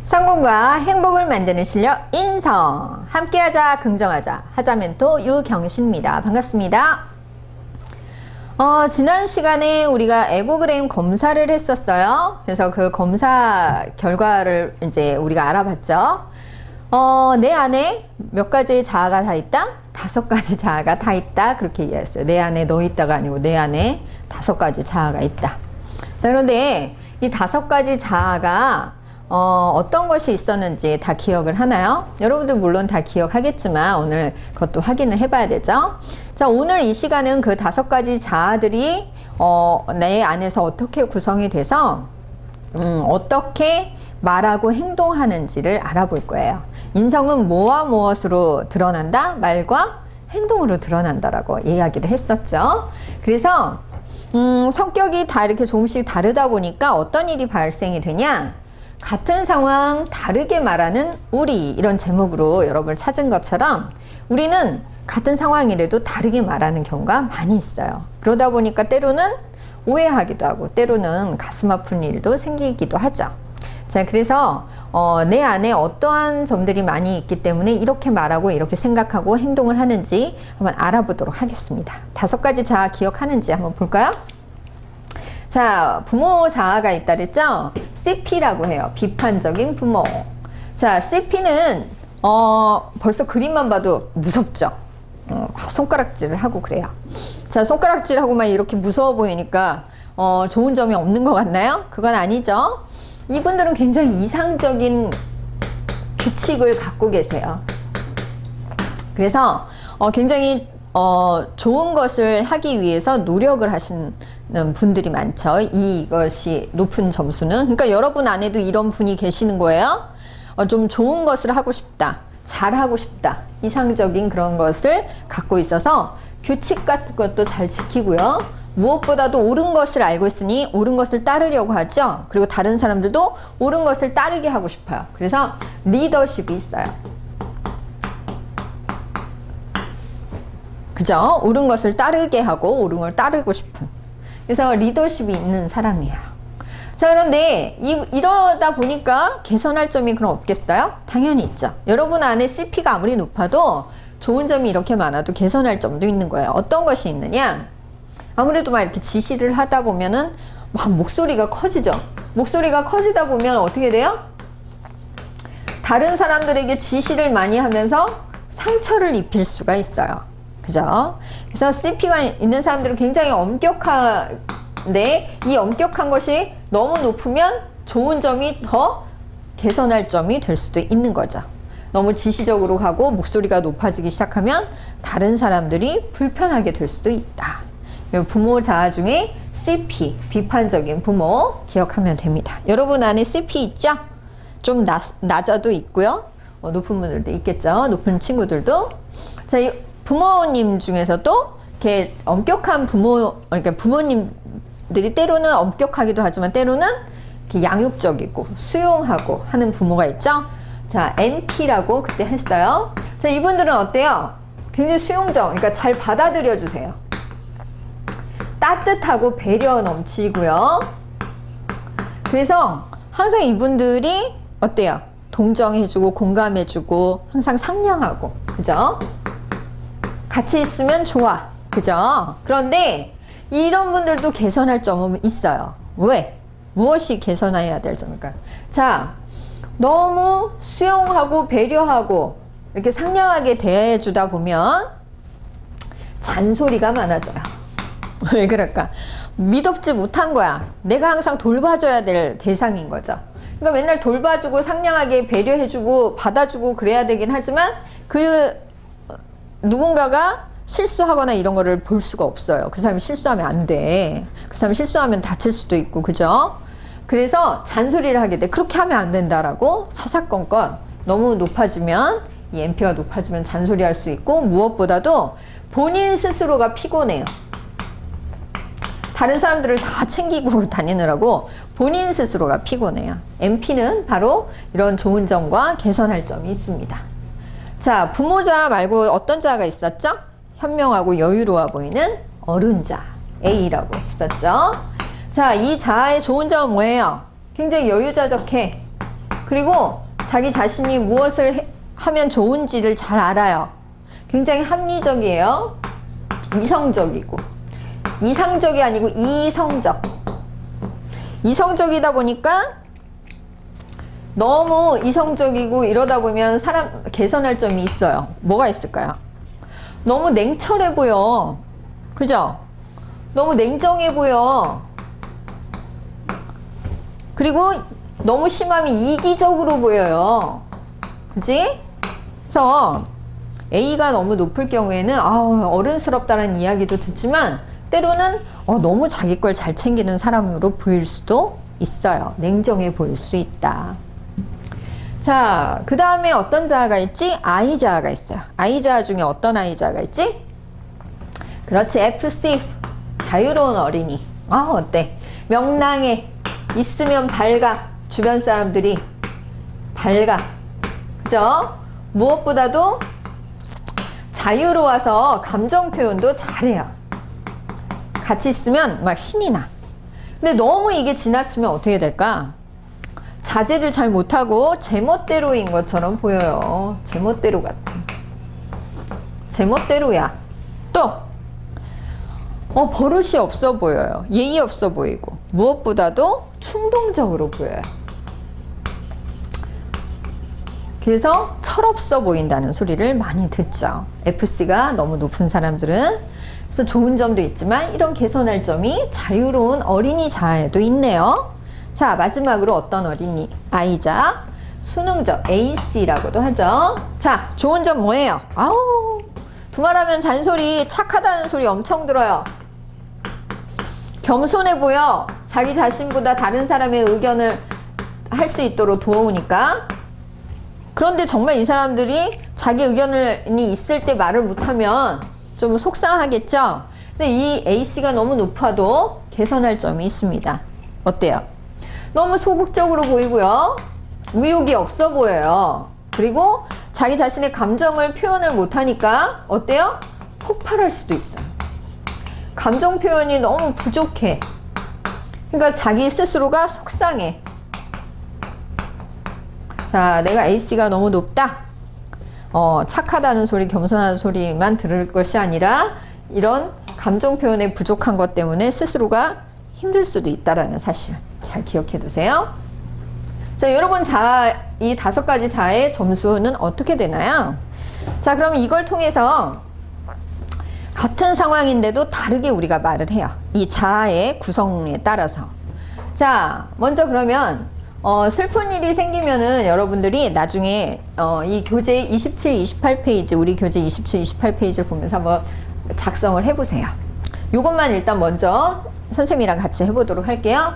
성공과 행복을 만드는 실력 인성 함께하자 긍정하자 하자멘토 유경신입니다. 반갑습니다. 지난 시간에 우리가 에고그램 검사를 했었어요. 그래서 그 검사 결과를 이제 우리가 알아봤죠. 내 안에 몇 가지의 자아가 다 있다? 5가지 자아가 다 있다. 그렇게 이해했어요. 내 안에 너 있다가 아니고 내 안에 5가지 자아가 있다. 자, 그런데 이 5가지 자아가 어떤 것이 있었는지 다 기억을 하나요? 여러분들 물론 다 기억하겠지만 오늘 그것도 확인을 해봐야 되죠. 자, 오늘 이 시간은 그 5가지 자아들이 내 안에서 어떻게 구성이 돼서 어떻게 말하고 행동하는지를 알아볼 거예요. 인성은 뭐와 무엇으로 드러난다? 말과 행동으로 드러난다라고 이야기를 했었죠. 그래서 성격이 다 이렇게 조금씩 다르다 보니까 어떤 일이 발생이 되냐? 같은 상황 다르게 말하는 우리, 이런 제목으로 여러분을 찾은 것처럼 우리는 같은 상황이라도 다르게 말하는 경우가 많이 있어요. 그러다 보니까 때로는 오해하기도 하고 때로는 가슴 아픈 일도 생기기도 하죠. 자, 그래서 내 안에 어떠한 점들이 많이 있기 때문에 이렇게 말하고 이렇게 생각하고 행동을 하는지 한번 알아보도록 하겠습니다. 5가지 자아 기억하는지 한번 볼까요? 자, 부모 자아가 있다 그랬죠? CP라고 해요. 비판적인 부모. 자, CP는 벌써 그림만 봐도 무섭죠? 손가락질을 하고 그래요. 자, 손가락질하고 막 이렇게 무서워 보이니까 좋은 점이 없는 것 같나요? 그건 아니죠. 이분들은 굉장히 이상적인 규칙을 갖고 계세요. 그래서 굉장히 좋은 것을 하기 위해서 노력을 하시는 분들이 많죠. 이것이 높은 점수는. 그러니까 여러분 안에도 이런 분이 계시는 거예요. 좀 좋은 것을 하고 싶다. 잘하고 싶다. 이상적인 그런 것을 갖고 있어서 규칙 같은 것도 잘 지키고요. 무엇보다도 옳은 것을 알고 있으니 옳은 것을 따르려고 하죠. 그리고 다른 사람들도 옳은 것을 따르게 하고 싶어요. 그래서 리더십이 있어요. 그죠? 옳은 것을 따르게 하고 옳은 걸 따르고 싶은. 그래서 리더십이 있는 사람이에요. 자, 그런데 이러다 보니까 개선할 점이 그럼 없겠어요? 당연히 있죠. 여러분 안에 CP가 아무리 높아도 좋은 점이 이렇게 많아도 개선할 점도 있는 거예요. 어떤 것이 있느냐? 아무래도 막 이렇게 지시를 하다 보면은 막 목소리가 커지죠. 목소리가 커지다 보면 어떻게 돼요? 다른 사람들에게 지시를 많이 하면서 상처를 입힐 수가 있어요. 그죠? 그래서 CP가 있는 사람들은 굉장히 엄격한데 이 엄격한 것이 너무 높으면 좋은 점이 더 개선할 점이 될 수도 있는 거죠. 너무 지시적으로 가고 목소리가 높아지기 시작하면 다른 사람들이 불편하게 될 수도 있다. 부모 자아 중에 CP, 비판적인 부모 기억하면 됩니다. 여러분 안에 CP 있죠? 좀 낮아도 있고요. 높은 분들도 있겠죠. 높은 친구들도. 자, 이 부모님 중에서도 이렇게 엄격한 그러니까 부모님들이 때로는 엄격하기도 하지만 때로는 이렇게 양육적이고 수용하고 하는 부모가 있죠. 자, NP라고 그때 했어요. 자, 이분들은 어때요? 굉장히 수용적, 그러니까 잘 받아들여 주세요. 따뜻하고 배려 넘치고요. 그래서 항상 이분들이 어때요? 동정해주고 공감해주고 항상 상냥하고, 그죠? 같이 있으면 좋아, 그죠? 그런데 이런 분들도 개선할 점은 있어요. 왜? 무엇이 개선해야 될 점일까요? 자, 너무 수용하고 배려하고 이렇게 상냥하게 대해주다 보면 잔소리가 많아져요. 왜 그럴까? 미덥지 못한 거야. 내가 항상 돌봐줘야 될 대상인 거죠. 그러니까 맨날 돌봐주고 상냥하게 배려해주고 받아주고 그래야 되긴 하지만 그 누군가가 실수하거나 이런 거를 볼 수가 없어요. 그 사람이 실수하면 안 돼. 그 사람이 실수하면 다칠 수도 있고, 그죠? 그래서 잔소리를 하게 돼. 그렇게 하면 안 된다라고 사사건건 너무 높아지면, 이 NP가 높아지면 잔소리할 수 있고, 무엇보다도 본인 스스로가 피곤해요. 다른 사람들을 다 챙기고 다니느라고 본인 스스로가 피곤해요. NP는 바로 이런 좋은 점과 개선할 점이 있습니다. 자, 부모자 말고 어떤 자가 있었죠? 현명하고 여유로워 보이는 어른자 A라고 했었죠. 자, 이 자아의 좋은 점은 뭐예요? 굉장히 여유자적해. 그리고 자기 자신이 무엇을 하면 좋은지를 잘 알아요. 굉장히 합리적이에요. 이성적이고. 이상적이 아니고 이성적. 이성적이다 보니까 너무 이성적이고 이러다 보면 사람 개선할 점이 있어요. 뭐가 있을까요? 너무 냉철해 보여. 그죠? 너무 냉정해 보여. 그리고 너무 심하면 이기적으로 보여요. 그지? 그래서 A가 너무 높을 경우에는 어른스럽다는 이야기도 듣지만 때로는 너무 자기 걸 잘 챙기는 사람으로 보일 수도 있어요. 냉정해 보일 수 있다. 자, 그 다음에 어떤 자아가 있지? I자아가 있어요. I자아 중에 어떤 I자아가 있지? 그렇지, FC. 자유로운 어린이. 어때? 명랑해. 있으면 밝아. 주변 사람들이 밝아. 그죠? 무엇보다도 자유로워서 감정 표현도 잘해요. 같이 있으면 막 신이 나. 근데 너무 이게 지나치면 어떻게 될까? 자제를 잘 못하고 제멋대로인 것처럼 보여요. 제멋대로 같아. 제멋대로야. 또 버릇이 없어 보여요. 예의 없어 보이고 무엇보다도 충동적으로 보여요. 그래서 철없어 보인다는 소리를 많이 듣죠. FC가 너무 높은 사람들은. 그래서 좋은 점도 있지만 이런 개선할 점이 자유로운 어린이 자아에도 있네요. 자, 마지막으로 어떤 어린이? I자, 수능적 AC라고도 하죠. 자, 좋은 점 뭐예요? 두말하면 잔소리, 착하다는 소리 엄청 들어요. 겸손해 보여. 자기 자신보다 다른 사람의 의견을 할 수 있도록 도우니까. 그런데 정말 이 사람들이 자기 의견이 있을 때 말을 못하면 좀 속상하겠죠? 그래서 이 A씨가 너무 높아도 개선할 점이 있습니다. 어때요? 너무 소극적으로 보이고요. 의욕이 없어 보여요. 그리고 자기 자신의 감정을 표현을 못하니까 어때요? 폭발할 수도 있어요. 감정 표현이 너무 부족해. 그러니까 자기 스스로가 속상해. 자, 내가 A씨가 너무 높다. 착하다는 소리, 겸손하는 소리만 들을 것이 아니라 이런 감정 표현에 부족한 것 때문에 스스로가 힘들 수도 있다는 사실 잘 기억해 두세요. 자, 여러분 이 5가지 자아의 점수는 어떻게 되나요? 자, 그럼 이걸 통해서 같은 상황인데도 다르게 우리가 말을 해요. 이 자아의 구성에 따라서. 자, 먼저 그러면 슬픈 일이 생기면은 여러분들이 나중에 이 교재 27, 28페이지, 우리 교재 27, 28페이지를 보면서 한번 작성을 해보세요. 요것만 일단 먼저 선생님이랑 같이 해보도록 할게요.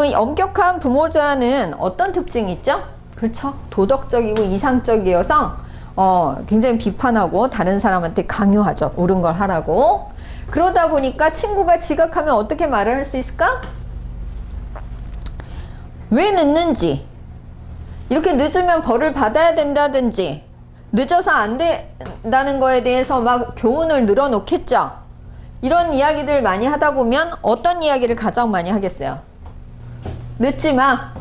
이 엄격한 부모자는 어떤 특징이 있죠? 그렇죠. 도덕적이고 이상적이어서 굉장히 비판하고 다른 사람한테 강요하죠. 옳은 걸 하라고. 그러다 보니까 친구가 지각하면 어떻게 말을 할 수 있을까? 왜 늦는지, 이렇게 늦으면 벌을 받아야 된다든지, 늦어서 안 된다는 거에 대해서 막 교훈을 늘어놓겠죠. 이런 이야기들 많이 하다 보면 어떤 이야기를 가장 많이 하겠어요? 늦지 마.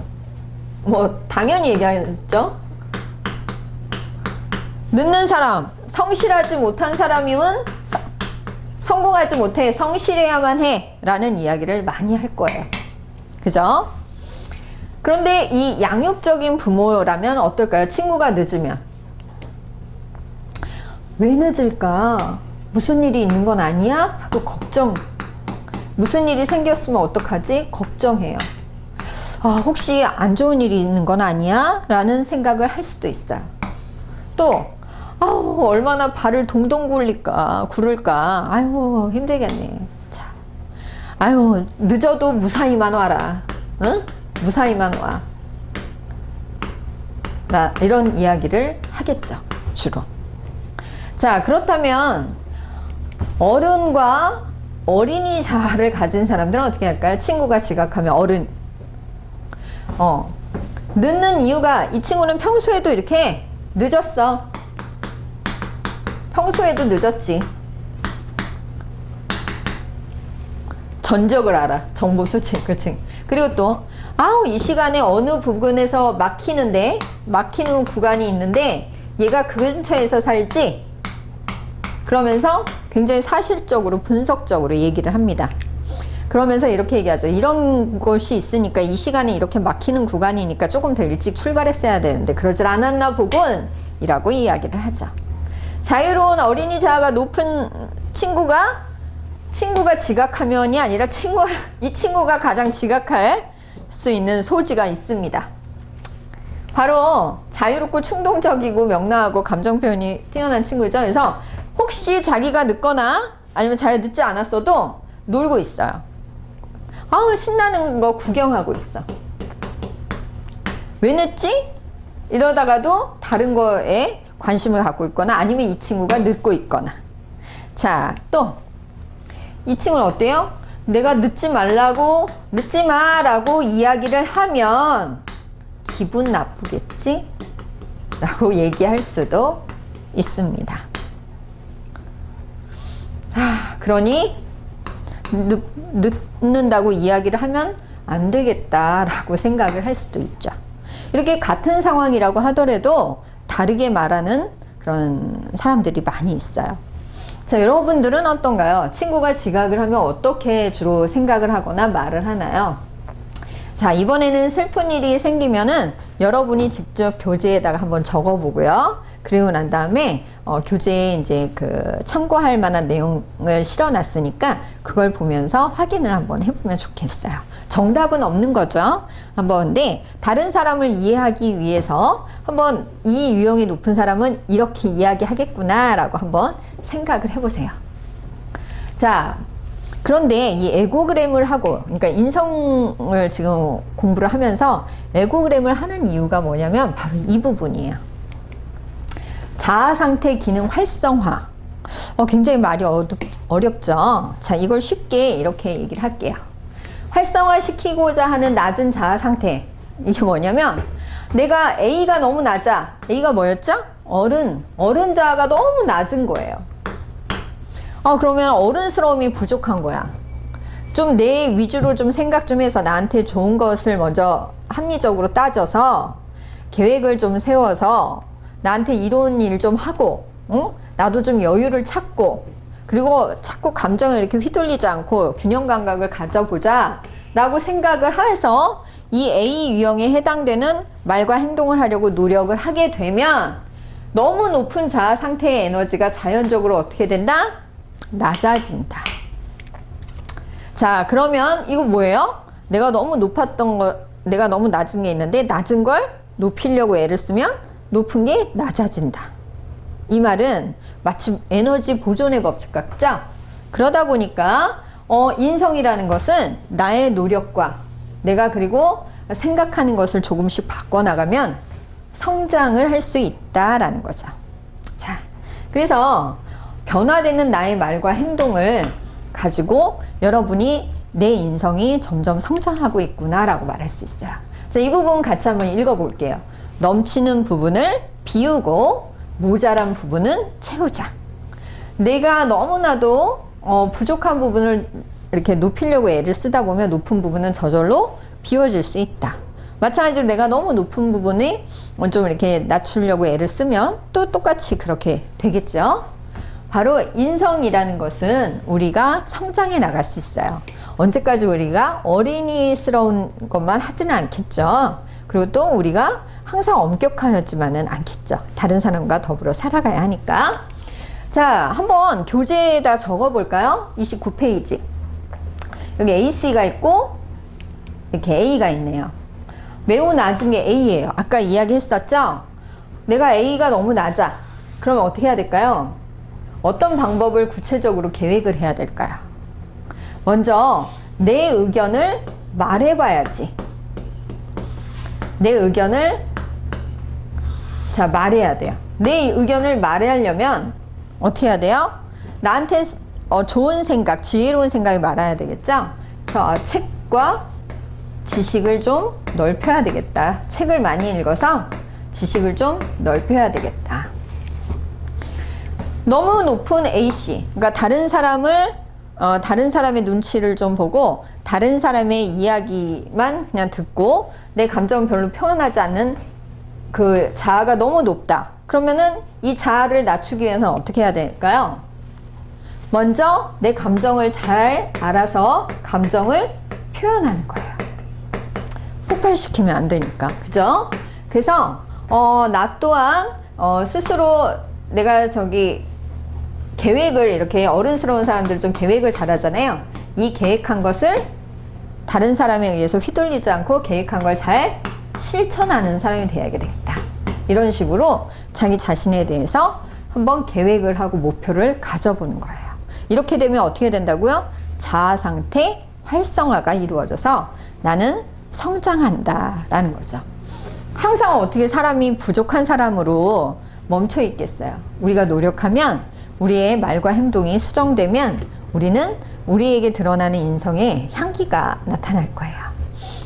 뭐 당연히 얘기하겠죠. 늦는 사람, 성실하지 못한 사람이면 성공하지 못해. 성실해야만 해 라는 이야기를 많이 할 거예요. 그죠? 그런데 이 양육적인 부모라면 어떨까요? 친구가 늦으면 왜 늦을까? 무슨 일이 있는 건 아니야? 하고 걱정. 무슨 일이 생겼으면 어떡하지? 걱정해요. 혹시 안 좋은 일이 있는 건 아니야? 라는 생각을 할 수도 있어요. 또 얼마나 발을 동동 구를까? 아유, 힘들겠네. 자, 아유, 늦어도 무사히만 와라. 응? 무사히만 와. 이런 이야기를 하겠죠. 주로. 자, 그렇다면 어른과 어린이 자아를 가진 사람들은 어떻게 할까요? 친구가 지각하면 어른. 늦는 이유가 이 친구는 평소에도 이렇게 늦었어. 평소에도 늦었지. 전적을 알아. 정보 수치. 그치? 그리고 또 아우, 이 시간에 어느 부근에서 막히는 구간이 있는데 얘가 그 근처에서 살지? 그러면서 굉장히 사실적으로 분석적으로 얘기를 합니다. 그러면서 이렇게 얘기하죠. 이런 것이 있으니까 이 시간에 이렇게 막히는 구간이니까 조금 더 일찍 출발했어야 되는데 그러질 않았나 보군 이라고 이야기를 하죠. 자유로운 어린이 자아가 높은 친구가 지각하면이 아니라 이 친구가 가장 지각할 수 있는 소지가 있습니다. 바로 자유롭고 충동적이고 명랑하고 감정 표현이 뛰어난 친구죠. 그래서 혹시 자기가 늦거나 아니면 잘 늦지 않았어도 놀고 있어요. 아우, 신나는 거 구경하고 있어. 왜 늦지? 이러다가도 다른 거에 관심을 갖고 있거나 아니면 이 친구가 늦고 있거나. 자, 또 이 친구는 어때요? 내가 늦지 마라고 이야기를 하면 기분 나쁘겠지? 라고 얘기할 수도 있습니다. 그러니 늦는다고 이야기를 하면 안 되겠다라고 생각을 할 수도 있죠. 이렇게 같은 상황이라고 하더라도 다르게 말하는 그런 사람들이 많이 있어요. 자, 여러분들은 어떤가요? 친구가 지각을 하면 어떻게 주로 생각을 하거나 말을 하나요? 자, 이번에는 슬픈 일이 생기면은 여러분이 직접 교재에다가 한번 적어보고요. 그리고 난 다음에 교재에 이제 그 참고할 만한 내용을 실어놨으니까 그걸 보면서 확인을 한번 해보면 좋겠어요. 정답은 없는 거죠. 한번 근데 다른 사람을 이해하기 위해서 한번 이 유형이 높은 사람은 이렇게 이야기하겠구나라고 한번 생각을 해보세요. 자, 그런데 이 에고그램을 하고, 그러니까 인성을 지금 공부를 하면서 에고그램을 하는 이유가 뭐냐면 바로 이 부분이에요. 자아 상태 기능 활성화. 굉장히 말이 어렵죠. 자, 이걸 쉽게 이렇게 얘기를 할게요. 활성화 시키고자 하는 낮은 자아 상태. 이게 뭐냐면 내가 A가 너무 낮아. A가 뭐였죠? 어른 자아가 너무 낮은 거예요. 그러면 어른스러움이 부족한 거야. 좀 내 위주로 좀 생각 좀 해서 나한테 좋은 것을 먼저 합리적으로 따져서 계획을 좀 세워서 나한테 이런 일 좀 하고, 나도 좀 여유를 찾고, 그리고 자꾸 감정을 이렇게 휘둘리지 않고 균형 감각을 가져보자 라고 생각을 해서 이 A 유형에 해당되는 말과 행동을 하려고 노력을 하게 되면 너무 높은 자아 상태의 에너지가 자연적으로 어떻게 된다? 낮아진다. 자, 그러면 이거 뭐예요? 내가 너무 낮은 게 있는데 낮은 걸 높이려고 애를 쓰면 높은 게 낮아진다. 이 말은 마침 에너지 보존의 법칙 같죠? 그러다 보니까 인성이라는 것은 나의 노력과 내가 그리고 생각하는 것을 조금씩 바꿔나가면 성장을 할 수 있다라는 거죠. 자, 그래서 변화되는 나의 말과 행동을 가지고 여러분이 내 인성이 점점 성장하고 있구나라고 말할 수 있어요. 자, 이 부분 같이 한번 읽어볼게요. 넘치는 부분을 비우고 모자란 부분은 채우자. 내가 너무나도 부족한 부분을 이렇게 높이려고 애를 쓰다 보면 높은 부분은 저절로 비워질 수 있다. 마찬가지로 내가 너무 높은 부분이 좀 이렇게 낮추려고 애를 쓰면 또 똑같이 그렇게 되겠죠. 바로 인성이라는 것은 우리가 성장해 나갈 수 있어요. 언제까지 우리가 어린이스러운 것만 하지는 않겠죠. 그리고 또 우리가 항상 엄격하지만은 않겠죠. 다른 사람과 더불어 살아가야 하니까. 자, 한번 교재에다 적어볼까요? 29페이지. 여기 AC가 있고 이렇게 A가 있네요. 매우 낮은 게 A예요. 아까 이야기했었죠? 내가 A가 너무 낮아. 그러면 어떻게 해야 될까요? 어떤 방법을 구체적으로 계획을 해야 될까요? 먼저 내 의견을 말해봐야지. 내 의견을 말해야 돼요. 내 의견을 말하려면 어떻게 해야 돼요? 나한테 좋은 생각, 지혜로운 생각이 많아야 되겠죠? 그래서 책과 지식을 좀 넓혀야 되겠다. 책을 많이 읽어서 지식을 좀 넓혀야 되겠다. 너무 높은 AC, 그러니까 다른 사람을 다른 사람의 눈치를 좀 보고 다른 사람의 이야기만 그냥 듣고 내 감정을 별로 표현하지 않는 그 자아가 너무 높다. 그러면은 이 자아를 낮추기 위해서는 어떻게 해야 될까요? 먼저 내 감정을 잘 알아서 감정을 표현하는 거예요. 폭발시키면 안 되니까. 그죠? 그래서 나 또한 스스로 내가 계획을 이렇게 어른스러운 사람들 좀 계획을 잘 하잖아요. 이 계획한 것을 다른 사람에 의해서 휘둘리지 않고 계획한 걸 잘 실천하는 사람이 되어야 되겠다. 이런 식으로 자기 자신에 대해서 한번 계획을 하고 목표를 가져보는 거예요. 이렇게 되면 어떻게 된다고요? 자아 상태 활성화가 이루어져서 나는 성장한다 라는 거죠. 항상 어떻게 사람이 부족한 사람으로 멈춰 있겠어요. 우리가 노력하면 우리의 말과 행동이 수정되면 우리는 우리에게 드러나는 인성의 향기가 나타날 거예요.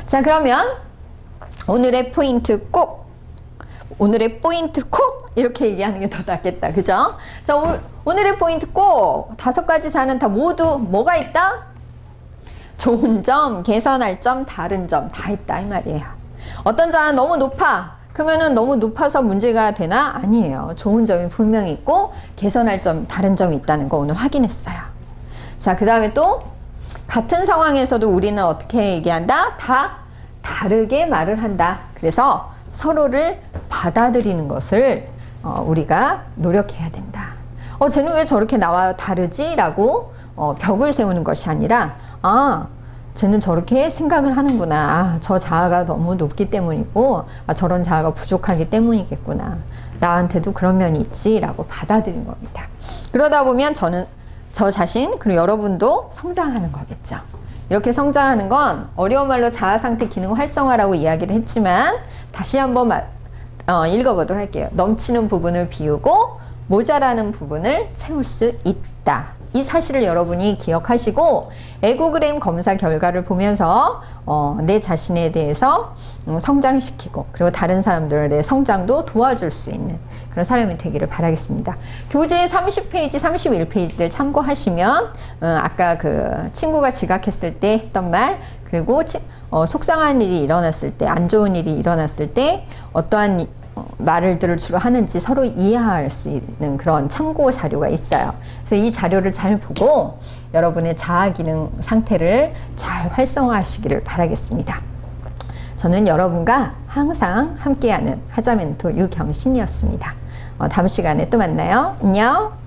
자, 그러면 오늘의 포인트 꼭 이렇게 얘기하는 게 더 낫겠다. 그죠? 자, 오늘의 포인트 꼭 5가지 자아는 다 모두 뭐가 있다? 좋은 점, 개선할 점, 다른 점 다 있다 이 말이에요. 어떤 자아는 너무 높아. 그러면은 너무 높아서 문제가 되나? 아니에요. 좋은 점이 분명히 있고 개선할 점, 다른 점이 있다는 거 오늘 확인했어요. 자, 그 다음에 또 같은 상황에서도 우리는 어떻게 얘기한다? 다 다르게 말을 한다. 그래서 서로를 받아들이는 것을 우리가 노력해야 된다. 쟤는 왜 저렇게 나와 다르지? 라고 벽을 세우는 것이 아니라 쟤는 저렇게 생각을 하는구나. 저 자아가 너무 높기 때문이고 저런 자아가 부족하기 때문이겠구나. 나한테도 그런 면이 있지 라고 받아들이는 겁니다. 그러다 보면 저 자신 그리고 여러분도 성장하는 거겠죠. 이렇게 성장하는 건 어려운 말로 자아 상태 기능 활성화라고 이야기를 했지만 다시 한번 읽어보도록 할게요. 넘치는 부분을 비우고 모자라는 부분을 채울 수 있다. 이 사실을 여러분이 기억하시고 에고그램 검사 결과를 보면서 내 자신에 대해서 성장시키고 그리고 다른 사람들의 성장도 도와줄 수 있는 그런 사람이 되기를 바라겠습니다. 교재 30페이지, 31페이지를 참고하시면 아까 그 친구가 지각했을 때 했던 말 그리고 속상한 일이 일어났을 때, 안 좋은 일이 일어났을 때 어떠한 말들을 주로 하는지 서로 이해할 수 있는 그런 참고 자료가 있어요. 그래서 이 자료를 잘 보고 여러분의 자아 기능 상태를 잘 활성화하시기를 바라겠습니다. 저는 여러분과 항상 함께하는 하자멘토 유경신이었습니다. 다음 시간에 또 만나요. 안녕.